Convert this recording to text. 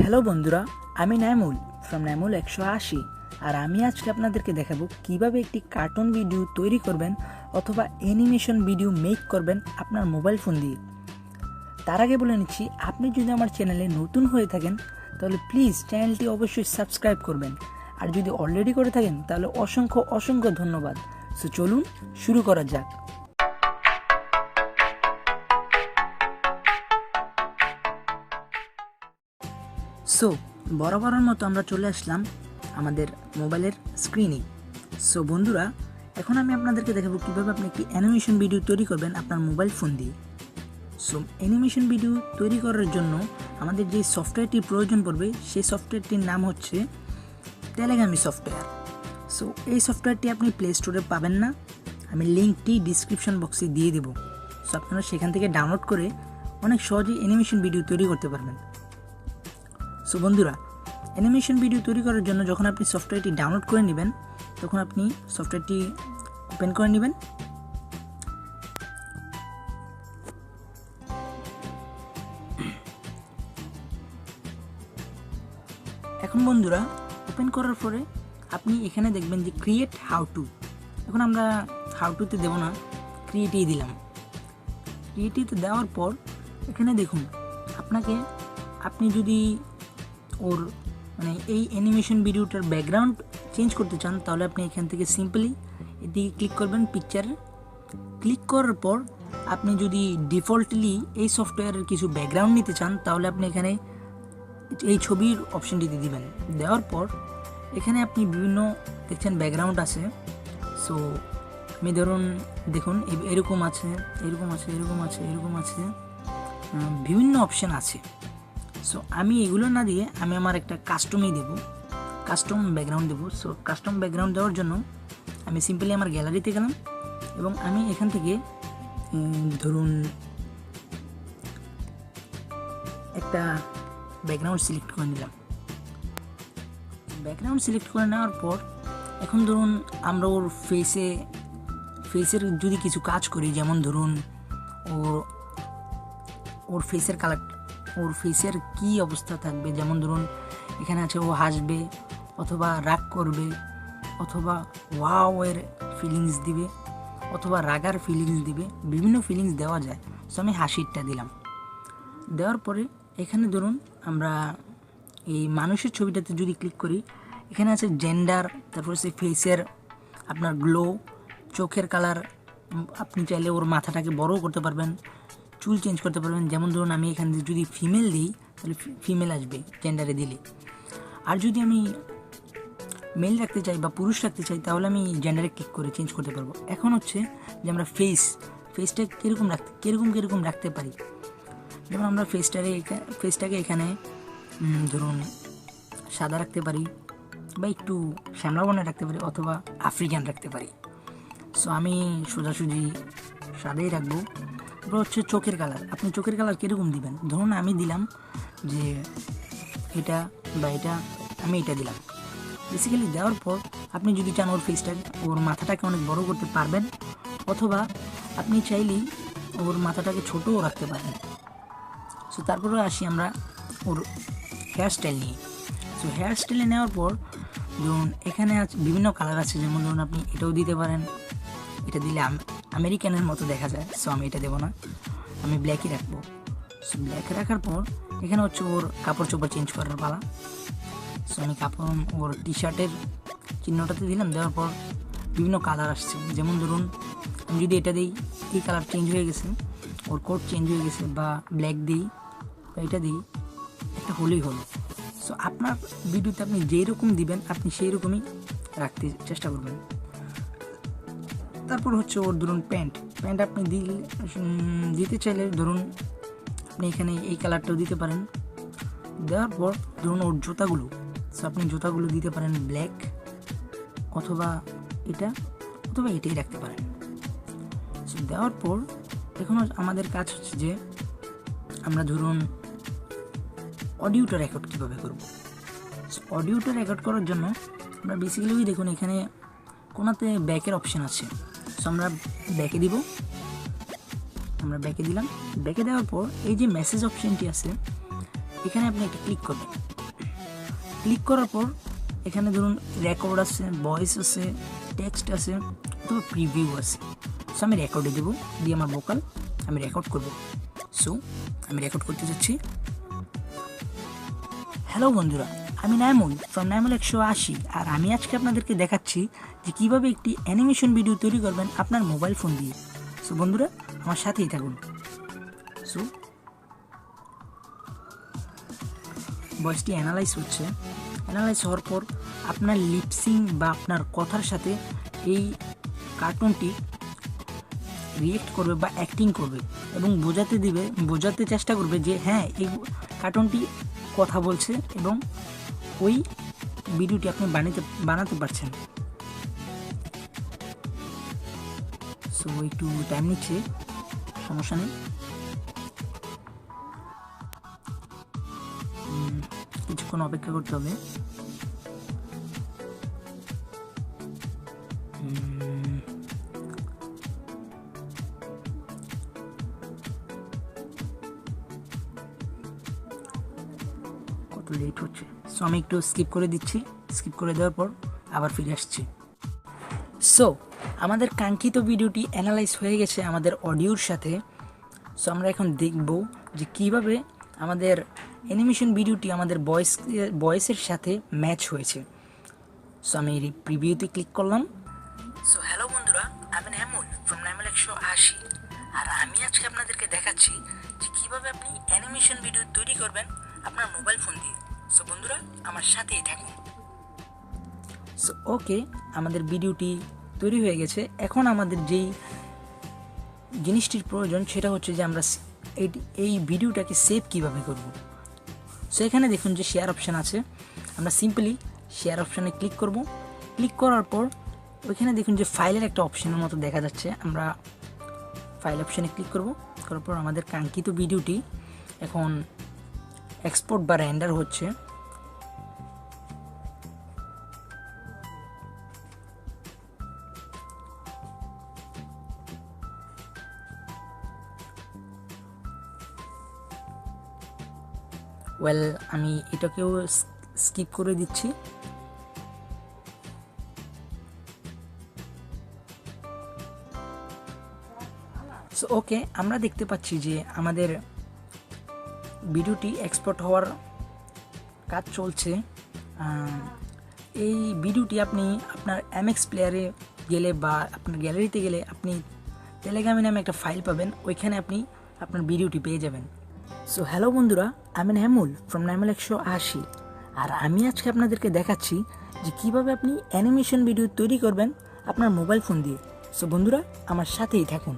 Hello বন্ধুরা, আমি Naimul from Naimul 180। আর আমি আজকে আপনাদেরকে দেখাবো কিভাবে একটি কার্টুন ভিডিও তৈরি করবেন অথবা অ্যানিমেশন ভিডিও মেক করবেন আপনার মোবাইল ফোন দিয়ে। তার আগে বলে নিচ্ছি, আপনি যদি আমার চ্যানেলে নতুন হয়ে থাকেন তাহলে প্লিজ চ্যানেলটি অবশ্যই সাবস্ক্রাইব করবেন, আর যদি অলরেডি করে থাকেন তাহলে অসংখ্য অসংখ্য ধন্যবাদ। সো চলুন শুরু করা যাক। সো বরাবরের মতো আমরা চলে আসলাম আমাদের মোবাইলের স্ক্রিনে। সো বন্ধুরা, এখন আমি আপনাদেরকে দেখাবো কীভাবে আপনি একটি অ্যানিমেশন ভিডিও তৈরি করবেন আপনার মোবাইল ফোন দিয়ে। সো অ্যানিমেশন ভিডিও তৈরি করার জন্য আমাদের যে সফটওয়্যারটির প্রয়োজন পড়বে সেই সফটওয়্যারটির নাম হচ্ছে টেলিগ্রামি সফটওয়্যার। সো এই সফটওয়্যারটি আপনি প্লে স্টোরে পাবেন না, আমি লিঙ্কটি ডিসক্রিপশন বক্সে দিয়ে দেবো। সো আপনারা সেখান থেকে ডাউনলোড করে অনেক সহজেই অ্যানিমেশন ভিডিও তৈরি করতে পারবেন। সো বন্ধুরা, অ্যানিমেশন ভিডিও তৈরি করার জন্য যখন আপনি সফটওয়্যারটি ডাউনলোড করে নেবেন তখন আপনি সফটওয়্যারটি ওপেন করে নেবেন। এখন বন্ধুরা, ওপেন করার পরে আপনি এখানে দেখবেন যে ক্রিয়েট হাউ টু। এখন আমরা হাউ টুতে দেব না, ক্রিয়েটেই দিলাম। ক্রিয়েটিতে দেওয়ার পর এখানে দেখুন, আপনি যদি ওর এই অ্যানিমেশন ভিডিওটার ব্যাকগ্রাউন্ড চেঞ্জ করতে চান তাহলে আপনি এখান থেকে সিম্পলি এদিকে ক্লিক করবেন, পিকচারে ক্লিক করার পর আপনি যদি ডিফল্টলি এই সফটওয়্যারের কিছু ব্যাকগ্রাউন্ড নিতে চান তাহলে আপনি এখানে এই ছবির অপশনটিতে দিবেন। দেওয়ার পর এখানে আপনি বিভিন্ন দেখছেন ব্যাকগ্রাউন্ড আছে। সো আমি ধরুন দেখুন এরকম আছে, এরকম আছে, এরকম আছে, এরকম আছে, বিভিন্ন অপশান আছে। সো আমি এগুলো না দিয়ে আমি আমার একটা কাস্টম ব্যাকগ্রাউন্ড দেবো। সো কাস্টম ব্যাকগ্রাউন্ড দেওয়ার জন্য আমি সিম্পলি আমার গ্যালারিতে গেলাম এবং আমি এখান থেকে ধরুন একটা ব্যাকগ্রাউন্ড সিলেক্ট করে নিলাম। ব্যাকগ্রাউন্ড সিলেক্ট করে নেওয়ার পর এখন ধরুন আমরা ওর ফেসের যদি কিছু কাজ করি, যেমন ধরুন ওর ফেসের কালার, ওর ফেসের কী অবস্থা থাকবে, যেমন ধরুন এখানে আছে ও হাসবে অথবা রাগ করবে অথবা ওয়াও এর ফিলিংস দিবে অথবা রাগার ফিলিংস দিবে, বিভিন্ন ফিলিংস দেওয়া যায়। সো আমি হাসিরটা দিলাম। দেওয়ার পরে এখানে ধরুন আমরা এই মানুষের ছবিটাতে যদি ক্লিক করি, এখানে আছে জেন্ডার, তারপর হচ্ছে ফেসের আপনার গ্লো, চোখের কালার। আপনি চাইলে ওর মাথাটাকে বড়ও করতে পারবেন, চুল চেঞ্জ করতে পারবেন। যেমন ধরুন আমি এখানে যদি ফিমেল দিই তাহলে ফিমেল আসবে জেন্ডারে দিলে, আর যদি আমি মেল রাখতে চাই বা পুরুষ রাখতে চাই তাহলে আমি জেন্ডারে ক্লিক করে চেঞ্জ করতে পারবো। এখন হচ্ছে যে আমরা ফেসটা কীরকম রাখতে পারি। যেমন আমরা ফেসটাকে এখানে ধরুন সাদা রাখতে পারি বা একটু শ্যামলা বর্ণে রাখতে পারি অথবা আফ্রিকান রাখতে পারি। সো আমি সোজাসুজি সাদাই রাখবো। তারপর হচ্ছে চোখের কালার, আপনি চোখের কালার কীরকম দিবেন। ধরুন আমি দিলাম যে এটা বা এটা, আমি এটা দিলাম। বেসিক্যালি দেওয়ার পর আপনি যদি চান ওর মাথাটাকে অনেক বড় করতে পারবেন অথবা আপনি চাইলেই ওর মাথাটাকে ছোটও রাখতে পারেন। সো তারপরে আসি আমরা ওর হেয়ার স্টাইল নিয়ে। সো হেয়ার স্টাইলে নেওয়ার পর ধরুন এখানে আছে বিভিন্ন কালার আছে, যেমন ধরুন আপনি এটাও দিতে পারেন, এটা দিলে আমেরিকানের মতো দেখা যায়। সো আমি এটা দেবো না, আমি ব্ল্যাকই রাখবো। সো ব্ল্যাক রাখার পর এখানে হচ্ছে ওর কাপড় চোপড় চেঞ্জ করার পালা। সো আমি ওর টি শার্টের চিহ্নটাতে দিলাম। দেওয়ার পর বিভিন্ন কালার আসছে, যেমন ধরুন আমি যদি এটা দিই এই কালার চেঞ্জ হয়ে গেছে, ওর কোট চেঞ্জ হয়ে গেছে, বা ব্ল্যাক দিই বা এটা দিই, একটা হলেই হলো। সো আপনার ভিডিওতে আপনি যেই রকম দিবেন আপনি সেই রকমই রাখতে চেষ্টা করবেন। তারপর হচ্ছে ওর ধরুন প্যান্ট আপনি দিতে চাইলে ধরুন আপনি এখানে এই কালারটাও দিতে পারেন। দেওয়ার পর ধরুন ওর জুতাগুলো, সো আপনি জুতাগুলো দিতে পারেন ব্ল্যাক অথবা এটাই রাখতে পারেন। সো দেওয়ার পর এখন আমাদের কাজ হচ্ছে যে আমরা ধরুন অডিওটা রেকর্ড কীভাবে করব। সো অডিওটা রেকর্ড করার জন্য আমরা বেসিক্যালি দেখুন এখানে কোনাতে ব্যাকের অপশান আছে। সো আমরা ব্যাকে দিব, আমরা ব্যাকে দিলাম। ব্যাকে দেওয়ার পর এই যে মেসেজ অপশানটি আছে এখানে আপনি একটা ক্লিক করবেন। ক্লিক করার পর এখানে ধরুন রেকর্ড আছে, ভয়েস আছে, টেক্সট আছে, অথবা প্রিভিউ আছে। সো আমি রেকর্ডে দেবো, দিয়ে আমার ভোকাল আমি রেকর্ড করব। সো আমি রেকর্ড করতে যাচ্ছি। হ্যালো বন্ধুরা, আমি নাইমুল ফ্রম নাইমুল 180, আর আমি আজকে আপনাদেরকে দেখাচ্ছি যে কীভাবে একটি অ্যানিমেশন ভিডিও তৈরি করবেন আপনার মোবাইল ফোন দিয়ে। সো বন্ধুরা আমার সাথেই থাকুন। সো ভয়েসটি অ্যানালাইজ হচ্ছে। অ্যানালাইজ হওয়ার পর আপনার লিপসিং বা আপনার কথার সাথে এই কার্টুনটি রিয়েক্ট করবে বা অ্যাক্টিং করবে এবং বোঝাতে চেষ্টা করবে যে হ্যাঁ এই কার্টুনটি কথা বলছে এবং ওই ভিডিওটি আপনি বানাতে পারছেন। সো একটু টাইম নিচ্ছে, সমস্যা নেই, কিছুক্ষণ অপেক্ষা করতে হবে। কত লেট হচ্ছে, সো আমি একটু স্কিপ করে দিচ্ছি। স্কিপ করে দেওয়ার পর আবার ফিরে আসছি। সো আমাদের কাঙ্ক্ষিত ভিডিওটি অ্যানালাইজ হয়ে গেছে আমাদের অডিওর সাথে। সো আমরা এখন দেখব যে কীভাবে আমাদের অ্যানিমেশন ভিডিওটি আমাদের ভয়েসের সাথে ম্যাচ হয়েছে। সো আমি এই প্রিভিউতে ক্লিক করলাম। সো হ্যালো বন্ধুরা, আমি নাইমুল ফ্রম নাইমুল 180, আর আমি আজকে আপনাদেরকে দেখাচ্ছি যে কীভাবে আপনি অ্যানিমেশন ভিডিও তৈরি করবেন আপনার মোবাইল ফোন দিয়ে। সো বন্ধুরা আমার সাথেই থাকুন। সো ওকে, আমাদের ভিডিওটি তৈরি হয়ে গেছে। এখন আমাদের যেই জিনিসটির প্রয়োজন সেটা হচ্ছে যে আমরা এই ভিডিওটাকে সেভ কীভাবে করব। সো এখানে দেখুন যে শেয়ার অপশান আছে, আমরা সিম্পলি শেয়ার অপশানে ক্লিক করব। ক্লিক করার পর ওইখানে দেখুন যে ফাইলের একটা অপশানের মতো দেখা যাচ্ছে, আমরা ফাইল অপশানে ক্লিক করব। করার পর আমাদের কাঙ্ক্ষিত ভিডিওটি এখন এক্সপোর্ট বা রেন্ডার হচ্ছে। ওয়েল, আমি এটাকেও স্কিপ করে দিচ্ছি। সো ওকে, আমরা দেখতে পাচ্ছি যে আমাদের ভিডিওটি এক্সপোর্ট হওয়ার কাজ চলছে। এই ভিডিওটি আপনি আপনার এমএক্স প্লেয়ারে গেলে বা আপনার গ্যালারিতে গেলে আপনি টেলিগ্রামে নামে একটা ফাইল পাবেন, ওইখানে আপনি আপনার ভিডিওটি পেয়ে যাবেন। সো হ্যালো বন্ধুরা, আমি নাইমুল ফ্রম নাইমুল 180, আর আমি আজকে আপনাদেরকে দেখাচ্ছি যে কীভাবে আপনি অ্যানিমেশন ভিডিও তৈরি করবেন আপনার মোবাইল ফোন দিয়ে। সো বন্ধুরা আমার সাথেই থাকুন।